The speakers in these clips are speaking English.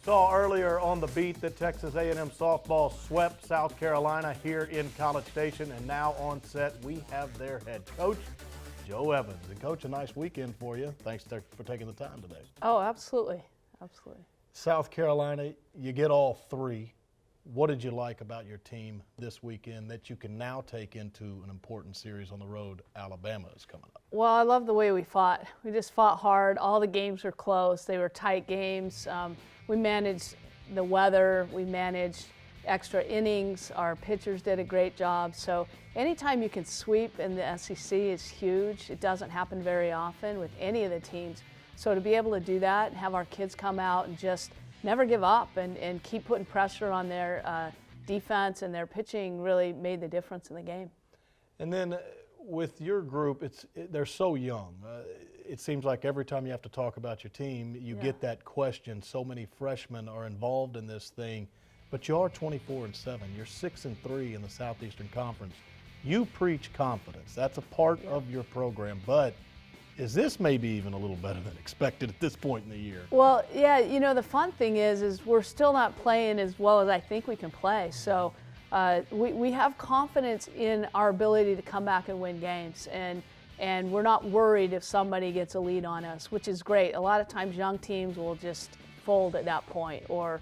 Saw earlier on the beat that Texas A&M softball swept South Carolina here in College Station, and now on set we have their head coach, Joe Evans. And Coach, a nice weekend for you. Thanks for taking the time today. Oh, absolutely, absolutely. South Carolina, you get all three. What did you like about your team this weekend that you can now take into an important series on the road? Alabama is coming up. Well, I love the way we fought. We just fought hard. All the games were close. They were tight games. We managed the weather. We managed extra innings. Our pitchers did a great job. So anytime you can sweep in the SEC is huge. It doesn't happen very often with any of the teams. So to be able to do that and have our kids come out and just never give up and keep putting pressure on their defense and their pitching really made the difference in the game. And then with your group, they're so young. It seems like every time you have to talk about your team, you get that question. So many freshmen are involved in this thing, but you are 24-7. You're 6-3 in the Southeastern Conference. You preach confidence. That's a part of your program, but is this maybe even a little better than expected at this point in the year? Well, yeah, you know, the fun thing is we're still not playing as well as I think we can play. So we have confidence in our ability to come back and win games. And we're not worried if somebody gets a lead on us, which is great. A lot of times young teams will just fold at that point or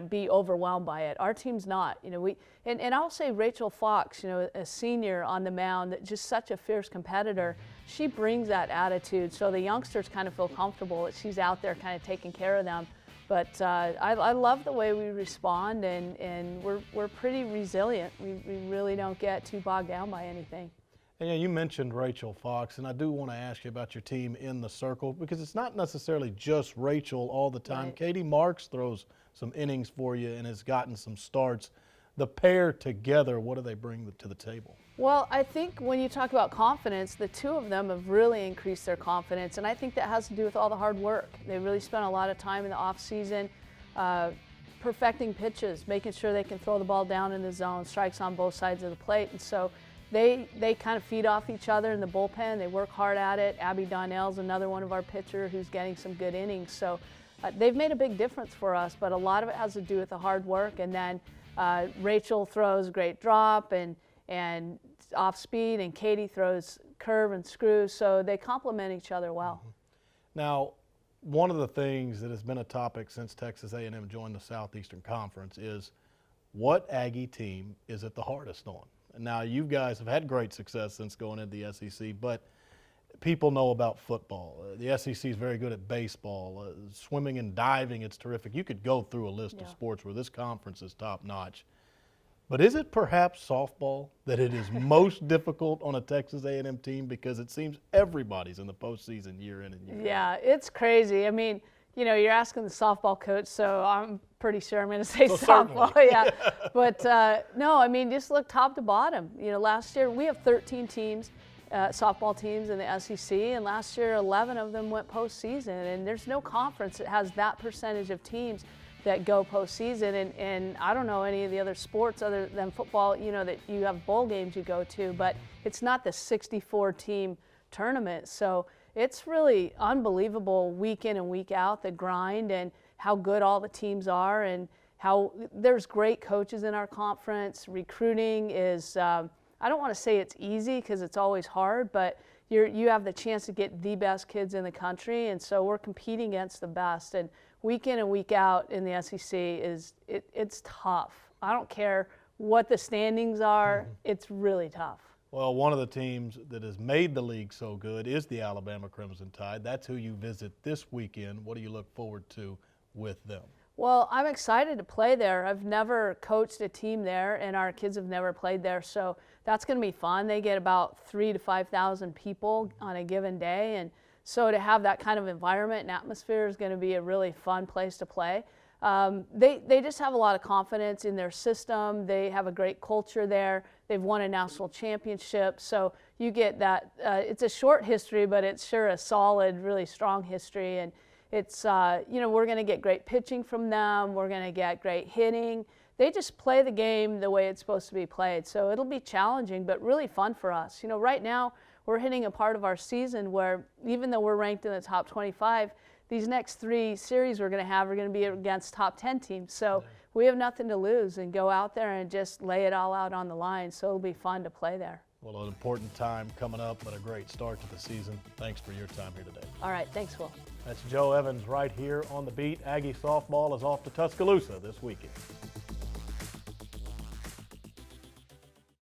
be overwhelmed by it. Our team's not. And I'll say Rachel Fox, a senior on the mound, just such a fierce competitor. She brings that attitude, so the youngsters kind of feel comfortable that she's out there kind of taking care of them. But I love the way we respond, and we're pretty resilient. We really don't get too bogged down by anything. And you mentioned Rachel Fox, and I do want to ask you about your team in the circle because it's not necessarily just Rachel all the time. Right. Katie Marks throws some innings for you and has gotten some starts. The pair together, what do they bring to the table? Well, I think when you talk about confidence, the two of them have really increased their confidence, and I think that has to do with all the hard work. They really spent a lot of time in the off season perfecting pitches, making sure they can throw the ball down in the zone, strikes on both sides of the plate, and so they kind of feed off each other in the bullpen. They work hard at it. Abby Donnell's another one of our pitchers who's getting some good innings. So they've made a big difference for us, but a lot of it has to do with the hard work. And then Rachel throws a great drop and off speed, and Katie throws curve and screw. So they complement each other well. Now, one of the things that has been a topic since Texas A&M joined the Southeastern Conference is what Aggie team is it the hardest on? Now, you guys have had great success since going into the SEC, but people know about football. The SEC is very good at baseball. Swimming and diving, it's terrific. You could go through a list of sports where this conference is top-notch. But is it perhaps softball that it is most difficult on a Texas A&M team because it seems everybody's in the postseason year in and year out? Yeah, it's crazy. I mean, you're asking the softball coach, so I'm pretty sure I'm going to say softball. Yeah, but no, I mean, just look top to bottom. Last year we have 13 teams, softball teams in the SEC, and last year 11 of them went postseason. And there's no conference that has that percentage of teams that go postseason. And I don't know any of the other sports other than football, that you have bowl games you go to, but it's not the 64-team tournament. So it's really unbelievable week in and week out, the grind and how good all the teams are and how there's great coaches in our conference. Recruiting is, I don't want to say it's easy because it's always hard, but you have the chance to get the best kids in the country, and so we're competing against the best. And week in and week out in the SEC it's tough. I don't care what the standings are, it's really tough. Well, one of the teams that has made the league so good is the Alabama Crimson Tide. That's who you visit this weekend. What do you look forward to with them? Well, I'm excited to play there. I've never coached a team there, and our kids have never played there, so that's going to be fun. They get about 3,000 to 5,000 people on a given day, and so to have that kind of environment and atmosphere is going to be a really fun place to play. They just have a lot of confidence in their system. They have a great culture there. They've won a national championship. So you get that. It's a short history, but it's sure a solid, really strong history. And it's, we're going to get great pitching from them. We're going to get great hitting. They just play the game the way it's supposed to be played. So it'll be challenging, but really fun for us. Right now we're hitting a part of our season where even though we're ranked in the top 25, these next 3 series we're going to have are going to be against top 10 teams. So we have nothing to lose and go out there and just lay it all out on the line. So it'll be fun to play there. Well, an important time coming up, but a great start to the season. Thanks for your time here today. All right, thanks, Will. That's Joe Evans right here on The Beat. Aggie softball is off to Tuscaloosa this weekend.